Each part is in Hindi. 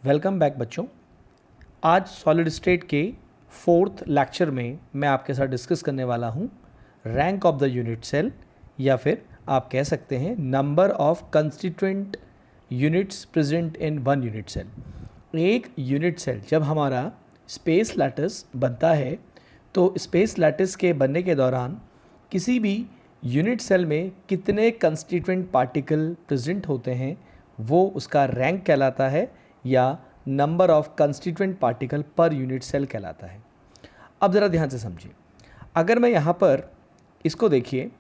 वेलकम बैक बच्चों। आज सॉलिड स्टेट के फोर्थ लेक्चर में मैं आपके साथ डिस्कस करने वाला हूँ rank of the unit cell, या फिर आप कह सकते हैं number of constituent units present in one unit cell. एक यूनिट सेल जब हमारा स्पेस लैटिस बनता है तो स्पेस लैटिस के बनने के दौरान किसी भी यूनिट सेल में कितने कंस्टिट्यूएंट पार्टिकल प्रेजेंट होते हैं वो उसका रैंक कहलाता है, या number of constituent particle per unit cell कहलाता है। अब ज़रा ध्यान से समझिए, अगर मैं यहाँ पर इसको देखिए,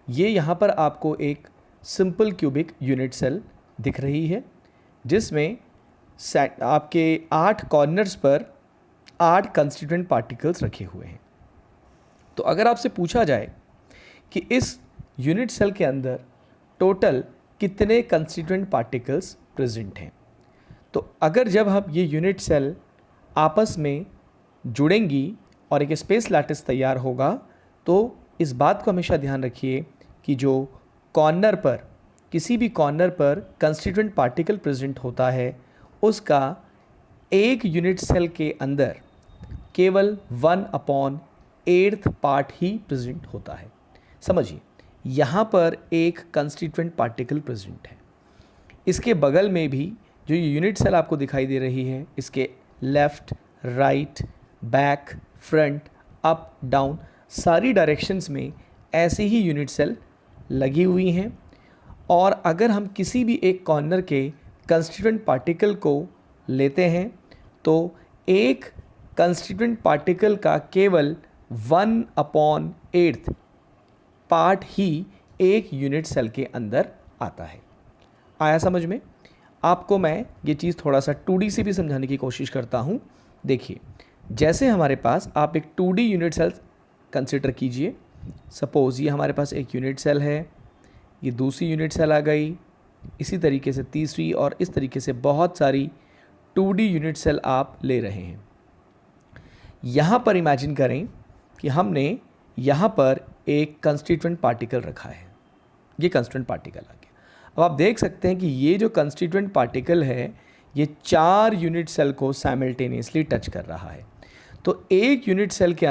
ये यहाँ पर आपको एक सिंपल क्यूबिक यूनिट सेल दिख रही है जिसमें आपके 8 कॉर्नर्स पर 8 कंस्टिट्यूएंट पार्टिकल्स रखे हुए हैं। तो अगर आपसे पूछा जाए कि इस यूनिट सेल के अंदर टोटल कितने कंस्टिट्यूएंट पार्टिकल्स प्रेजेंट हैं, तो अगर जब हम ये यूनिट सेल आपस में जुड़ेंगी और एक स्पेस लैटिस तैयार होगा, तो इस बात को हमेशा ध्यान रखिए कि जो कॉर्नर पर किसी भी कॉर्नर पर कंस्टिट्यूएंट पार्टिकल प्रेजेंट होता है उसका एक यूनिट सेल के अंदर केवल 1/8 पार्ट ही प्रेजेंट होता है। समझिए, यहाँ पर एक कंस्टिट्यूएंट पार्टिकल प्रेजेंट है, इसके बगल में भी जो ये यूनिट सेल आपको दिखाई दे रही है इसके left, right, back, front, up, down सारी डायरेक्शंस में ऐसी ही यूनिट सेल लगी हुई हैं। और अगर हम किसी भी एक कॉर्नर के कंस्टिट्यूएंट पार्टिकल को लेते हैं तो एक कंस्टिट्यूएंट पार्टिकल का केवल 1/8 पार्ट ही एक यूनिट सेल के अंदर आता है। आया समझ में? आपको मैं ये चीज़ थोड़ा सा 2D से भी समझाने की कोशिश करता हूँ। देखिए, जैसे हमारे पास आप एक 2D यूनिट सेल कंसिडर कीजिए। सपोज़ ये हमारे पास एक यूनिट सेल है, ये दूसरी यूनिट सेल आ गई, इसी तरीके से तीसरी, और इस तरीके से बहुत सारी 2D यूनिट सेल आप ले रहे हैं। यहाँ पर इमेजिन करें कि हमने यहाँ पर एक कंस्टिट्यूएंट पार्टिकल रखा है, ये कंस्टिट्यूएंट पार्टिकल आ गया। अब आप देख सकते हैं कि ये जो कंस्टिट्यूएंट पार्टिकल है ये 4 यूनिट सेल को साइमल्टेनियसली टच कर रहा है। तो एक यूनिट सेल के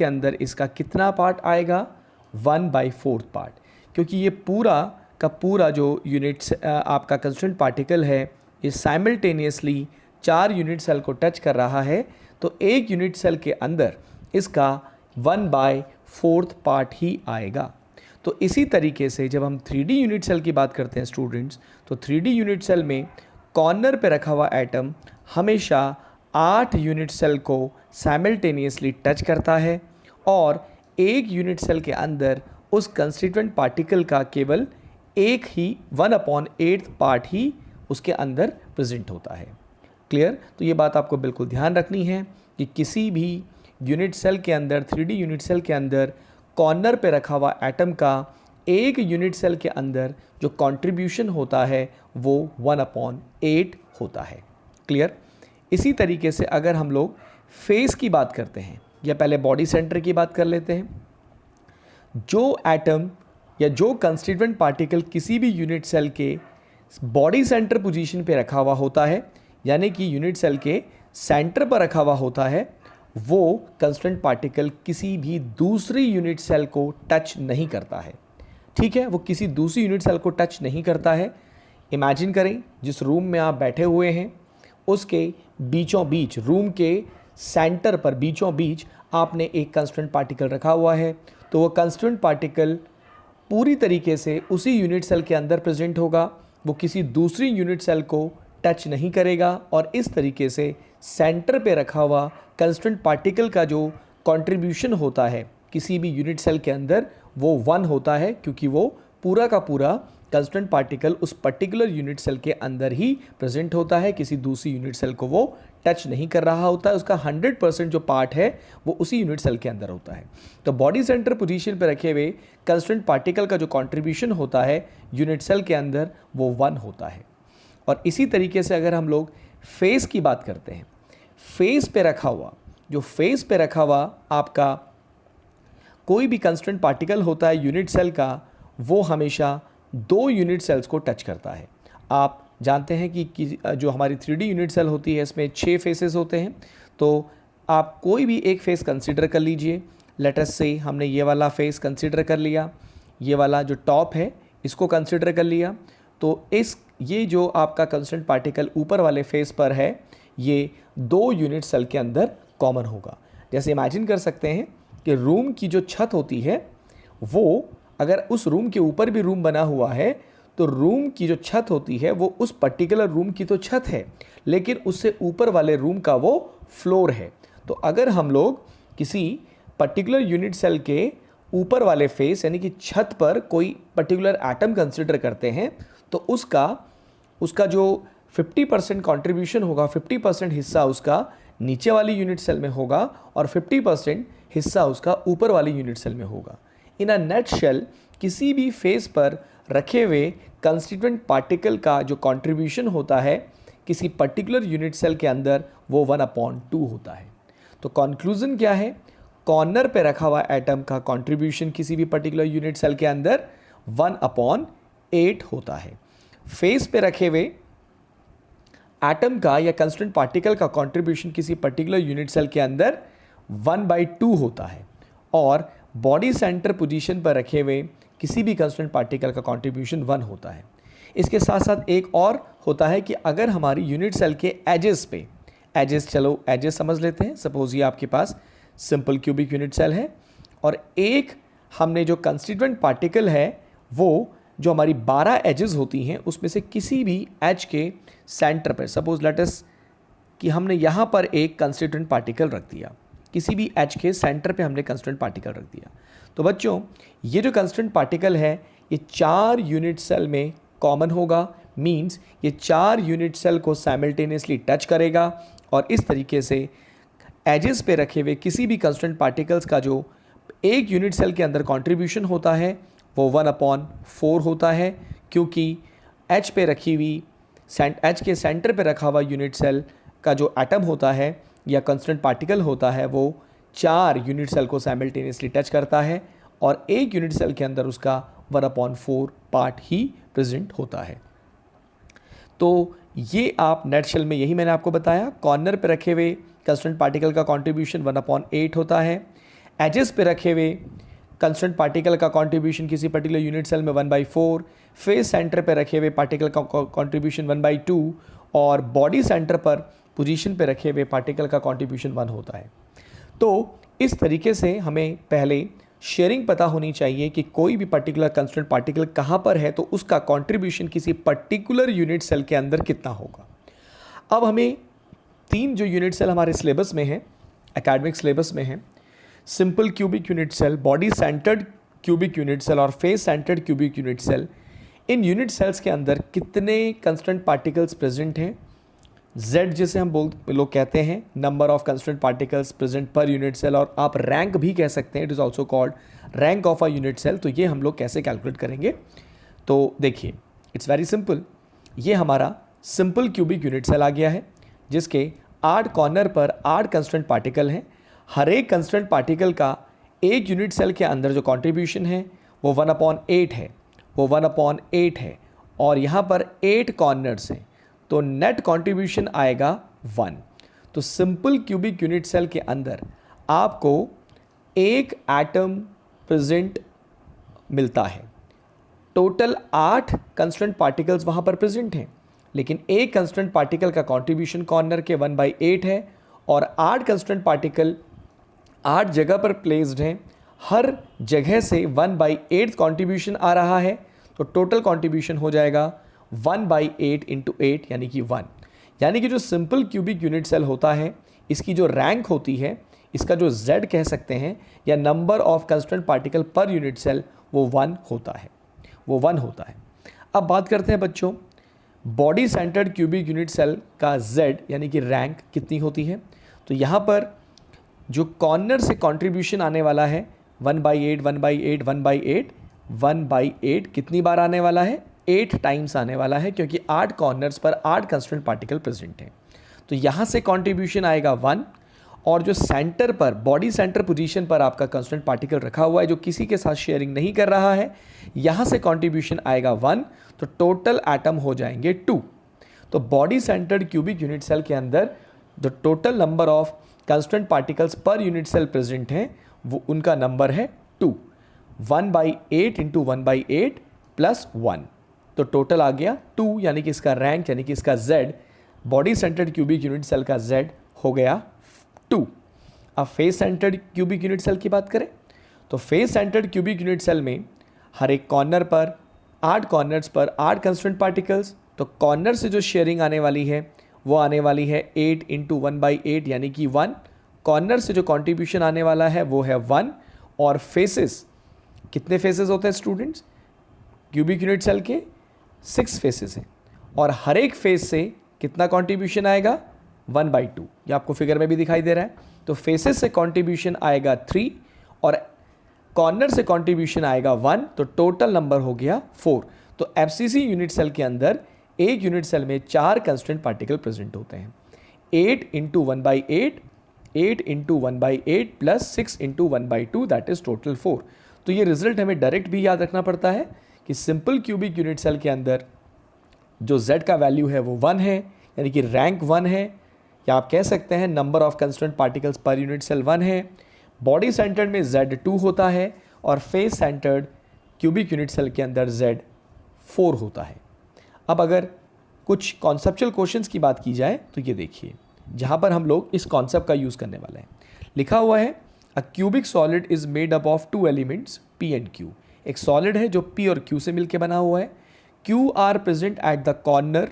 अंदर इसका कितना पार्ट आएगा? 1/4 पार्ट, क्योंकि ये पूरा का पूरा जो यूनिट आपका कंस्टिट्यूएंट पार्टिकल है ये साइमल्टेनियसली 4 यूनिट सेल को टच कर रहा है। तो एक यूनिट सेल के अंदर इसका 1/4 पार्ट ही आएगा। तो इसी तरीके से जब हम 3D यूनिट सेल की बात करते हैं स्टूडेंट्स, तो 3D यूनिट सेल में कॉर्नर पे रखा हुआ एटम हमेशा 8 यूनिट सेल को साइमल्टेनियसली टच करता है, और एक यूनिट सेल के अंदर उस कंस्टिट्यूएंट पार्टिकल का केवल एक ही 1/8 पार्ट ही उसके अंदर प्रेजेंट होता है। क्लियर? तो ये बात आपको बिल्कुल ध्यान रखनी है कि किसी भी यूनिट सेल के अंदर, 3D यूनिट सेल के अंदर कॉर्नर पे रखा हुआ एटम का एक यूनिट सेल के अंदर जो कंट्रीब्यूशन होता है वो 1/8 होता है। क्लियर? इसी तरीके से अगर हम लोग फेस की बात करते हैं, या पहले बॉडी सेंटर की बात कर लेते हैं, जो एटम या जो कंस्टिट्यूएंट पार्टिकल किसी भी यूनिट सेल के बॉडी सेंटर पोजीशन पे रखा हुआ होता है, यानी कि यूनिट सेल के सेंटर पर रखा हुआ होता है, वो कंस्टिट्यूएंट पार्टिकल किसी भी दूसरी यूनिट सेल को टच नहीं करता है। ठीक है, वो किसी दूसरी यूनिट सेल को टच नहीं करता है। इमेजिन करें जिस रूम में आप बैठे हुए हैं उसके बीचों बीच, रूम के सेंटर पर बीचों बीच आपने एक कंस्टिट्यूएंट पार्टिकल रखा हुआ है, तो वो कंस्टिट्यूएंट पार्टिकल पूरी तरीके से उसी यूनिट सेल के अंदर प्रेजेंट होगा, वो किसी दूसरी यूनिट सेल को टच नहीं करेगा, और इस तरीके से सेंटर पे रखा हुआ कंस्टिट्यूएंट पार्टिकल का जो कंट्रीब्यूशन होता है किसी भी यूनिट सेल के अंदर वो 1 होता है, क्योंकि वो पूरा का पूरा कंस्टिट्यूएंट पार्टिकल उस पर्टिकुलर यूनिट सेल के अंदर ही प्रेजेंट होता है, किसी दूसरी यूनिट सेल को वो टच नहीं कर रहा होता है, उसका 100% जो पार्ट है वो उसी यूनिट सेल के अंदर होता है। तो बॉडी सेंटर पोजीशन पर रखे हुए कंस्टिट्यूएंट पार्टिकल का जो कंट्रीब्यूशन होता है यूनिट सेल के अंदर वो 1 होता है। और इसी तरीके से अगर हम लोग फेस की बात करते हैं, फेस पे रखा हुआ आपका कोई भी कंस्टिट्यूएंट पार्टिकल होता है यूनिट सेल का, वो हमेशा 2 यूनिट सेल्स को टच करता है। आप जानते हैं कि जो हमारी 3D यूनिट सेल होती है इसमें 6 फेसेस होते हैं। तो आप कोई भी एक फेस कंसीडर कर लीजिए। लेट अस से हमने ये वाला फेस कंसीडर कर लिया, ये वाला जो टॉप है इसको कंसीडर कर लिया। तो ये जो आपका कंस्टेंट पार्टिकल ऊपर वाले फेस पर है, ये 2 यूनिट सेल के अंदर कॉमन होगा। जैसे इमेजिन कर सकते हैं कि रूम की जो छत होती है वो, अगर उस रूम के ऊपर भी रूम बना हुआ है तो रूम की जो छत होती है वो उस पर्टिकुलर रूम की तो छत है, लेकिन उससे ऊपर वाले रूम का वो फ्लोर है। तो अगर हम लोग किसी पर्टिकुलर यूनिट सेल के ऊपर वाले फेस यानी कि छत पर कोई पर्टिकुलर एटम कंसिडर करते हैं तो उसका जो 50% कॉन्ट्रीब्यूशन होगा, 50% हिस्सा उसका नीचे वाली यूनिट सेल में होगा और 50% हिस्सा उसका ऊपर वाली यूनिट सेल में होगा। इन अ नटशेल किसी भी फेस पर रखे हुए कंस्टिट्यूएंट पार्टिकल का जो कंट्रीब्यूशन होता है किसी पर्टिकुलर यूनिट सेल के अंदर वो 1/2 होता है। तो कंक्लूजन क्या है? कॉर्नर पे रखा हुआ एटम का कंट्रीब्यूशन किसी भी पर्टिकुलर यूनिट सेल के अंदर 1/8 होता है। फेस पे रखे हुए एटम का या कंस्टिट्यूएंट पार्टिकल का कंट्रीब्यूशन किसी पर्टिकुलर यूनिट सेल के अंदर 1/2 होता है। और बॉडी सेंटर पोजीशन पर रखे हुए किसी भी कंस्टिट्यूएंट पार्टिकल का कंट्रीब्यूशन 1 होता है। इसके साथ साथ एक और होता है कि अगर हमारी यूनिट सेल के एजेस पे, एजेस समझ लेते हैं। सपोज ये आपके पास सिंपल क्यूबिक यूनिट सेल है और एक हमने जो कंस्टिट्यूएंट पार्टिकल है वो जो हमारी 12 एजेस होती हैं उसमें से किसी भी एज के सेंटर पर, सपोज लेट अस कि हमने यहाँ पर एक कंस्टिट्यूएंट पार्टिकल रख दिया, किसी भी एच के सेंटर पे हमने कंस्टिट्यूएंट पार्टिकल रख दिया। तो बच्चों ये जो कंस्टिट्यूएंट पार्टिकल है ये 4 यूनिट सेल में कॉमन होगा। मींस ये 4 यूनिट सेल को साइमल्टेनियसली टच करेगा और इस तरीके से एजेस पे रखे हुए किसी भी कंस्टिट्यूएंट पार्टिकल्स का जो एक यूनिट सेल के अंदर कंट्रीब्यूशन होता है वो 1/4 होता है, क्योंकि एच पे रखी हुई एच के सेंटर पे रखा हुआ यूनिट सेल का जो एटम होता है या कंस्टेंट पार्टिकल होता है वो 4 यूनिट सेल को साइमल्टेनियसली टच करता है और एक यूनिट सेल के अंदर उसका 1/4 पार्ट ही प्रेजेंट होता है। तो ये आप नटशेल में यही मैंने आपको बताया। कॉर्नर पे रखे हुए कंस्टेंट पार्टिकल का कंट्रीब्यूशन 1/8 होता है। एजेस पे रखे हुए कंस्टेंट पार्टिकल का कंट्रीब्यूशन किसी पर्टिकुलर यूनिट सेल में 1/4, फेस सेंटर पे रखे हुए पार्टिकल का कंट्रीब्यूशन 1/2 और बॉडी सेंटर पर पोजीशन पे रखे हुए पार्टिकल का कंट्रीब्यूशन 1 होता है। तो इस तरीके से हमें पहले शेयरिंग पता होनी चाहिए कि कोई भी पर्टिकुलर कंस्टेंट पार्टिकल कहाँ पर है तो उसका कंट्रीब्यूशन किसी पर्टिकुलर यूनिट सेल के अंदर कितना होगा। अब हमें 3 जो यूनिट सेल हमारे सिलेबस में है, एकेडमिक सिलेबस में है, simple cubic unit cell, body centred cubic unit cell और face centred cubic unit cell, in unit cells के अंदर कितने कंस्टेंट पार्टिकल्स प्रेजेंट हैं, Z जिसे हम लोग कहते हैं number of constant particles present per unit cell, और आप रैंक भी कह सकते हैं, it is also called rank of a unit cell. तो ये हम लोग कैसे कैलकुलेट करेंगे, तो देखिए इट्स वेरी सिंपल। ये हमारा सिंपल क्यूबिक यूनिट सेल आ गया है जिसके 8 कॉर्नर पर 8 कंस्टेंट पार्टिकल हैं। हर एक कंस्टेंट पार्टिकल का एक यूनिट सेल के अंदर जो कंट्रीब्यूशन है वो 1/8 है, वो 1/8 है और यहाँ पर 8 कॉर्नर्स हैं, तो नेट कंट्रीब्यूशन आएगा 1। तो सिंपल क्यूबिक यूनिट सेल के अंदर आपको एक एटम प्रेजेंट मिलता है। टोटल 8 कंस्टेंट पार्टिकल्स वहाँ पर प्रेजेंट हैं, लेकिन एक कंस्टेंट पार्टिकल का कंट्रीब्यूशन कॉर्नर के 1/8 है और 8 कंस्टेंट पार्टिकल 8 जगह पर प्लेस्ड हैं। हर जगह से 1/8 कंट्रीब्यूशन आ रहा है, तो टोटल कंट्रीब्यूशन हो जाएगा 1/8 × 8 यानी कि 1। यानी कि जो सिंपल क्यूबिक यूनिट सेल होता है इसकी जो रैंक होती है, इसका जो Z कह सकते हैं या number of constant particle per unit cell, वो 1 होता है, वो 1 होता है। अब बात करते हैं बच्चों body centred cubic unit cell का Z यानी कि रैंक कितनी होती है। तो यहाँ पर जो कॉर्नर से कंट्रीब्यूशन आने वाला है 1/8 1/8 1/8 1/8 कितनी बार आने वाला है, 8 टाइम्स आने वाला है, क्योंकि 8 कॉर्नर्स पर 8 कंस्टेंट पार्टिकल प्रेजेंट हैं। तो यहाँ से कंट्रीब्यूशन आएगा 1 और जो सेंटर पर बॉडी सेंटर पोजीशन पर आपका कंस्टेंट पार्टिकल रखा हुआ है जो किसी के साथ शेयरिंग नहीं कर रहा है, यहाँ से कंट्रीब्यूशन आएगा 1, तो टोटल एटम हो जाएंगे 2। तो body centred cubic unit cell के अंदर जो total number of constituent particles per unit cell present हैं वो उनका नंबर है 2, 1/8 इंटू 1/8 प्लस 1, तो टोटल आ गया 2, यानी कि इसका रैंक यानी कि इसका Z body centred cubic unit cell का Z हो गया 2। अब face centred cubic unit cell की बात करें तो face centred cubic unit cell में हर एक कॉर्नर पर 8 कॉर्नर्स पर 8 कंस्टिट्यूएंट पार्टिकल्स, तो कॉर्नर से जो शेयरिंग आने वाली है वो आने वाली है 8 इंटू 1/8 यानी कि 1। कॉर्नर से जो कॉन्ट्रीब्यूशन आने वाला है वो है 1। और फेसेस, कितने फेसेस होते हैं स्टूडेंट्स क्यूबिक यूनिट सेल के? 6 फेसेस हैं, और हर एक फेस से कितना कॉन्ट्रीब्यूशन आएगा? 1/2। ये आपको फिगर में भी दिखाई दे रहा है। तो फेसेस से कॉन्ट्रीब्यूशन आएगा 3 और कॉर्नर से कॉन्ट्रीब्यूशन आएगा 1, तो टोटल नंबर हो गया 4। तो एफसीसी यूनिट सेल के अंदर एक यूनिट सेल में 4 कंस्टिट्यूएंट पार्टिकल प्रेजेंट होते हैं। 8 into 1/8, 8 into 1/8 plus 6 into 1/2 that is total 4। तो ये रिजल्ट हमें डायरेक्ट भी याद रखना पड़ता है कि सिंपल क्यूबिक यूनिट सेल के अंदर जो Z का वैल्यू है वो 1 है, यानी कि रैंक 1 है, या आप कह सकते हैं number of constituent particles per unit cell 1 है। बॉडी सेंटर्ड में Z 2 होता है और face centred cubic unit cell के अंदर Z 4 होता है। अब अगर कुछ कॉन्सेप्चुअल क्वेश्चंस की बात की जाए तो ये देखिए, जहाँ पर हम लोग इस कॉन्सेप्ट का यूज़ करने वाले हैं। लिखा हुआ है a cubic solid is made up of 2 elements P and Q। एक सॉलिड है जो P और Q से मिलकर बना हुआ है। Q are present at the corner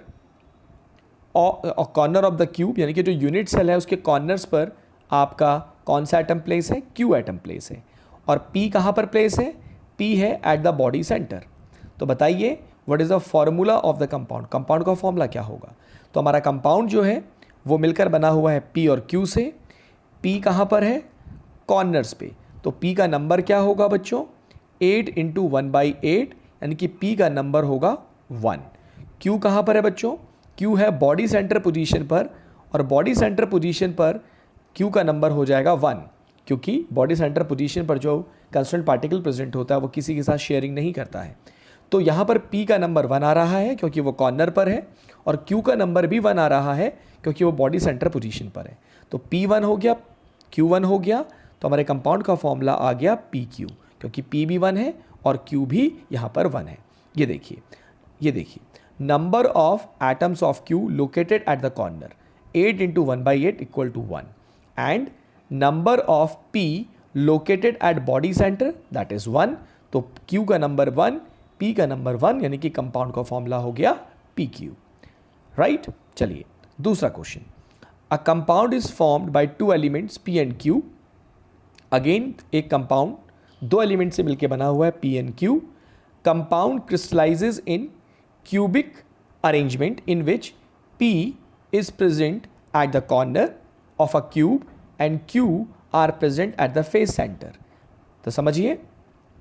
of the cube, यानी कि जो यूनिट सेल है उसके कॉर्नर्स पर आपका कौन सा एटम प्लेस है? Q एटम प्लेस है। और P कहाँ पर प्लेस है? P है एट द बॉडी सेंटर। तो बताइए what is the formula of the compound? Compound का फॉर्मूला क्या होगा? तो हमारा कंपाउंड जो है वो मिलकर बना हुआ है P और Q से। P कहाँ पर है? कॉर्नर्स पे। तो P का नंबर क्या होगा बच्चों? 8 इंटू 1/8, यानी कि P का नंबर होगा 1। Q कहाँ पर है बच्चों? Q है बॉडी सेंटर पोजीशन पर, और बॉडी सेंटर पोजीशन पर Q का नंबर हो जाएगा 1, क्योंकि बॉडी सेंटर पोजीशन पर जो कंस्टिट्यूएंट पार्टिकल प्रेजेंट होता है वो किसी के साथ शेयरिंग नहीं करता है। तो यहाँ पर P का नंबर 1 आ रहा है क्योंकि वो कॉर्नर पर है, और Q का नंबर भी 1 आ रहा है क्योंकि वो बॉडी सेंटर पोजीशन पर है। तो P1 हो गया, Q1 हो गया, तो हमारे कंपाउंड का फॉर्मूला आ गया PQ, क्योंकि P भी 1 है और Q भी यहाँ पर 1 है। ये देखिए number of atoms of Q located at the corner 8 into 1/8 equal to 1, and number of P located at body centre that is 1। तो Q का नंबर 1, P का नंबर 1, यानी कि कंपाउंड का फॉर्मूला हो गया PQ, राइट। चलिए दूसरा question. A compound is formed by 2 elements P and Q। Again एक कंपाउंड 2 एलिमेंट से मिलकर बना हुआ है P and Q। Compound crystallises in cubic arrangement in which P is present at the corner of a cube and Q are present at the face center। तो समझिए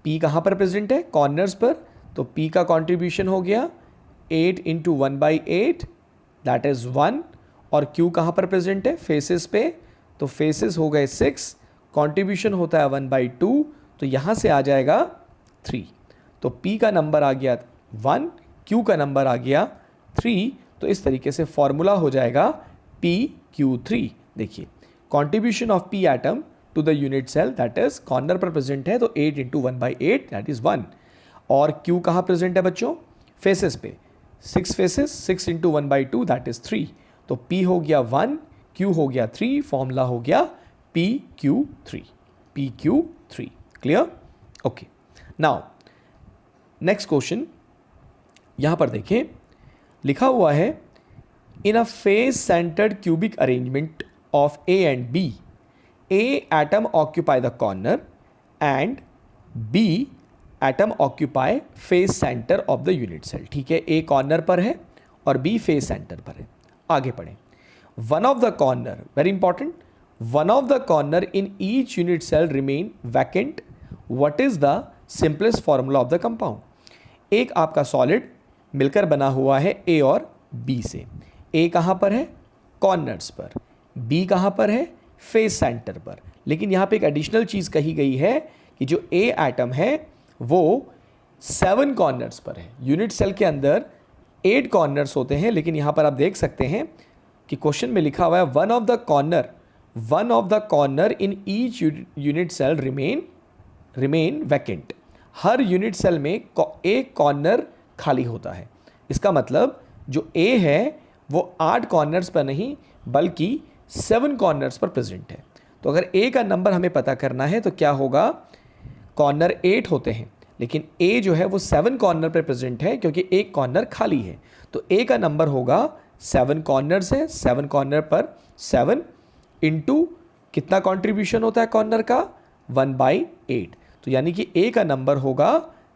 P कहाँ पर प्रेजेंट है? कॉर्नर्स पर। तो P का कॉन्ट्रीब्यूशन हो गया 8 इंटू 1/8 दैट इज 1, और Q कहाँ पर प्रेजेंट है? फेसेस पे। तो फेसेस हो गए 6, कॉन्ट्रीब्यूशन होता है 1/2, तो यहाँ से आ जाएगा 3। तो P का नंबर आ गया 1, Q का नंबर आ गया 3। तो इस तरीके से फॉर्मूला हो जाएगा PQ3। देखिए contribution of P atom to the unit cell that is corner पर प्रेजेंट है, तो 8 इंटू 1/8 दैट इज 1, और Q कहाँ प्रेजेंट है बच्चों? फेसेस पे। 6 फेसेस, 6 इंटू 1/2 दैट इज 3। तो P हो गया 1, Q हो गया 3, फॉर्मूला हो गया PQ3। PQ3 clear? Okay, now next question यहाँ पर देखें, लिखा हुआ है in a face centred cubic arrangement of A and B, A atom occupy the corner and B atom occupy face centre of the unit cell. ठीक है, A कॉर्नर पर है और B फेस सेंटर पर है। आगे पढ़ें। One of the corner, very important, one of the corner in each unit cell remain vacant, what is the simplest formula of the compound. एक आपका सॉलिड मिलकर बना हुआ है A और B से। A कहाँ पर है? कॉर्नर्स पर। B कहाँ पर है? फेस सेंटर पर। लेकिन यहाँ पे एक एडिशनल चीज़ कही गई है कि जो A एटम है वो 7 कॉर्नर्स पर है। यूनिट सेल के अंदर 8 कॉर्नर्स होते हैं, लेकिन यहाँ पर आप देख सकते हैं कि क्वेश्चन में लिखा हुआ है one of the corner in each unit cell remain vacant. हर यूनिट सेल में एक कॉर्नर खाली होता है। इसका मतलब जो ए है वो 8 कॉर्नर्स पर नहीं बल्कि 7 कॉर्नर्स पर प्रेजेंट है। तो अगर ए का नंबर हमें पता करना है तो क्या होगा, कॉर्नर 8 होते हैं लेकिन ए जो है वो 7 कॉर्नर पर प्रेजेंट है क्योंकि एक कॉर्नर खाली है। तो ए का नंबर होगा 7 कॉर्नर्स है, 7 कॉर्नर पर 7 इंटू कितना कॉन्ट्रीब्यूशन होता है कॉर्नर का 1/8। तो यानी कि ए का नंबर होगा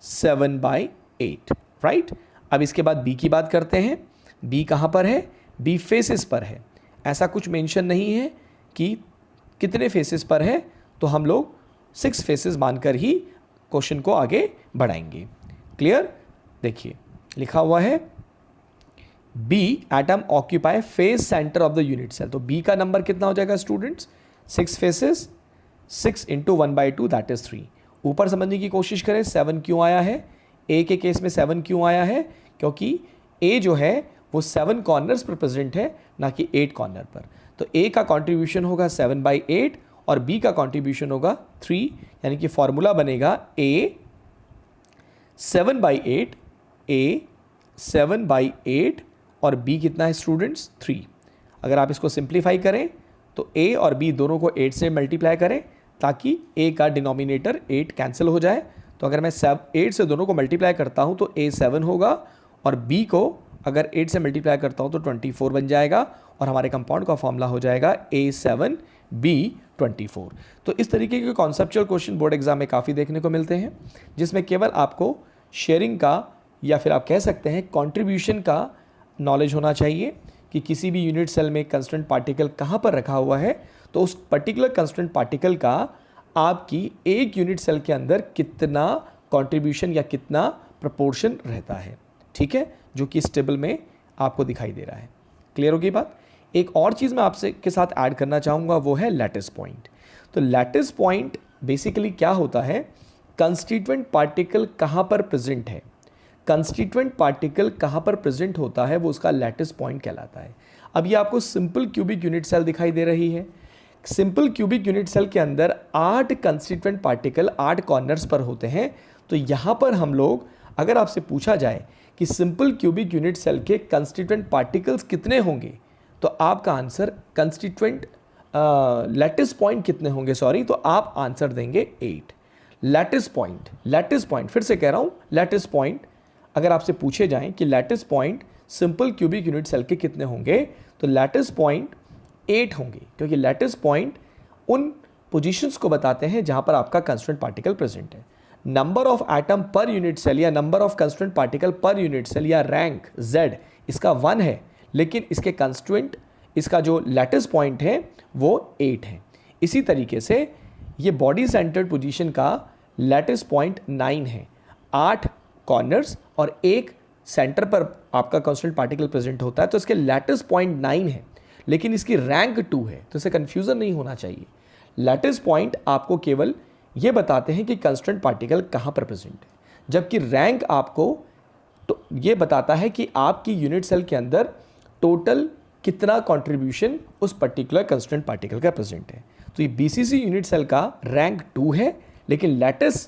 7/8, राइट। अब इसके बाद बी की बात करते हैं। बी कहाँ पर है, बी फेसेस पर है। ऐसा कुछ मेंशन नहीं है कि कितने फेसेस पर है, तो हम लोग 6 फेसेस मानकर ही क्वेश्चन को आगे बढ़ाएंगे। क्लियर। देखिए लिखा हुआ है B atom occupy face centre of the unit cell. तो बी का नंबर कितना हो जाएगा students, 6 faces, 6 into 1/2 that is 3। ऊपर समझने की कोशिश करें 7 क्यों आया है, ए के केस में 7 क्यों आया है, क्योंकि ए जो है वो 7 कॉर्नर्स पर प्रेजेंट है ना कि 8 कॉर्नर पर। तो ए का कंट्रीब्यूशन होगा 7/8 और बी का कंट्रीब्यूशन होगा 3, यानी कि फॉर्मूला बनेगा ए 7/8, ए 7/8 और बी कितना है स्टूडेंट्स 3। अगर आप इसको सिंप्लीफाई करें तो ए और बी दोनों को 8 से मल्टीप्लाई करें ताकि ए का डिनोमिनेटर 8 कैंसिल हो जाए। तो अगर मैं 8 से दोनों को मल्टीप्लाई करता हूँ तो ए 7 होगा और बी को अगर 8 से मल्टीप्लाई करता हूँ तो 24 बन जाएगा और हमारे कंपाउंड का फॉर्मूला हो जाएगा A7 B24। तो इस तरीके के कॉन्सेप्चुअल क्वेश्चन बोर्ड एग्जाम में काफ़ी देखने को मिलते हैं, जिसमें केवल आपको शेयरिंग का या फिर आप कह सकते हैं कंट्रीब्यूशन का नॉलेज होना चाहिए कि किसी भी यूनिट सेल में कंस्टेंट पार्टिकल कहाँ पर रखा हुआ है, तो उस पर्टिकुलर कंस्टेंट पार्टिकल का आपकी एक यूनिट सेल के अंदर कितना कंट्रीब्यूशन या कितना प्रपोर्शन रहता है, ठीक है, जो कि इस टेबल में आपको दिखाई दे रहा है। क्लियर होगी बात। एक और चीज़ मैं आपसे के साथ ऐड करना चाहूँगा, वो है लैटिस पॉइंट। तो लैटिस पॉइंट बेसिकली क्या होता है, कंस्टिट्यूएंट पार्टिकल कहाँ पर प्रेजेंट है, कंस्टिट्यूएंट पार्टिकल कहाँ पर प्रेजेंट होता है वो उसका लैटिस पॉइंट कहलाता है। अब ये आपको सिंपल क्यूबिक यूनिट सेल दिखाई दे रही है। सिंपल क्यूबिक यूनिट सेल के अंदर 8 कंस्टिट्यूएंट पार्टिकल 8 कॉर्नर्स पर होते हैं। तो यहाँ पर हम लोग, अगर आपसे पूछा जाए कि सिंपल क्यूबिक यूनिट सेल के कंस्टिट्यूएंट पार्टिकल्स कितने होंगे, तो आपका आंसर कंस्टिट्यूएंट लैटिस पॉइंट कितने होंगे, सॉरी, तो आप आंसर देंगे 8। लैटिस पॉइंट फिर से कह रहा हूँ, लैटिस पॉइंट अगर आपसे पूछे जाएं कि lattice point simple cubic unit cell के कितने होंगे, तो लैटिस पॉइंट 8 होंगे, क्योंकि लैटिस पॉइंट उन पोजीशंस को बताते हैं जहां पर आपका कंस्टिट्यूएंट पार्टिकल प्रेजेंट है। Number of atom per unit cell या number of constituent particle per unit cell या रैंक Z इसका 1 है, लेकिन इसके कंस्टिट्यूएंट, इसका जो लैटिस पॉइंट है वो 8 है। इसी तरीके से ये बॉडी सेंटर्ड पोजीशन का लैटिस पॉइंट 9 है, 8 कॉर्नर्स और एक सेंटर पर आपका कांस्टेंट पार्टिकल प्रेजेंट होता है, तो इसके लैटिस पॉइंट 9 है, लेकिन इसकी रैंक 2 है, तो इसे कंफ्यूजन नहीं होना चाहिए। लैटिस पॉइंट आपको केवल ये बताते हैं कि कांस्टेंट पार्टिकल कहाँ पर प्रेजेंट है, जबकि रैंक आपको तो ये बताता है कि आपकी यूनिट सेल के अंदर टोटल कितना कंट्रीब्यूशन उस पर्टिकुलर कांस्टेंट पार्टिकल का प्रेजेंट है। तो ये BCC यूनिट सेल का रैंक 2 है, लेकिन लैटिस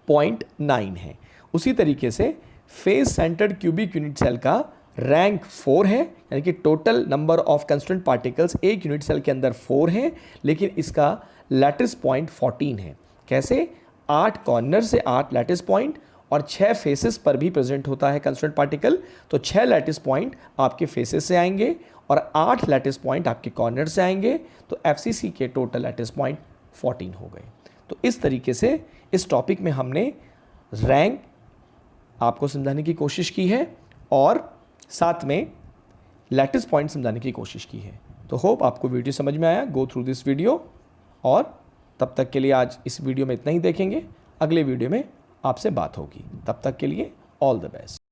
पॉइंट 9 है। उसी तरीके से face centred cubic unit cell का रैंक 4 है, यानी कि total number of constant particles एक यूनिट सेल के अंदर 4 हैं, लेकिन इसका लैटिस पॉइंट 14 है। कैसे, 8 कॉर्नर से 8 लैटिस पॉइंट और 6 फेसेस पर भी प्रेजेंट होता है कंस्टेंट पार्टिकल, तो 6 लैटिस पॉइंट आपके फेसेस से आएंगे और 8 लैटिस पॉइंट आपके कॉर्नर से आएंगे, तो FCC के टोटल लैटिस पॉइंट 14 हो गए। तो इस तरीके से इस टॉपिक में हमने रैंक आपको समझाने की कोशिश की है और साथ में लैटिस पॉइंट समझाने की कोशिश की है। तो होप आपको वीडियो समझ में आया। गो थ्रू दिस वीडियो, और तब तक के लिए आज इस वीडियो में इतना ही देखेंगे। अगले वीडियो में आपसे बात होगी, तब तक के लिए ऑल द बेस्ट।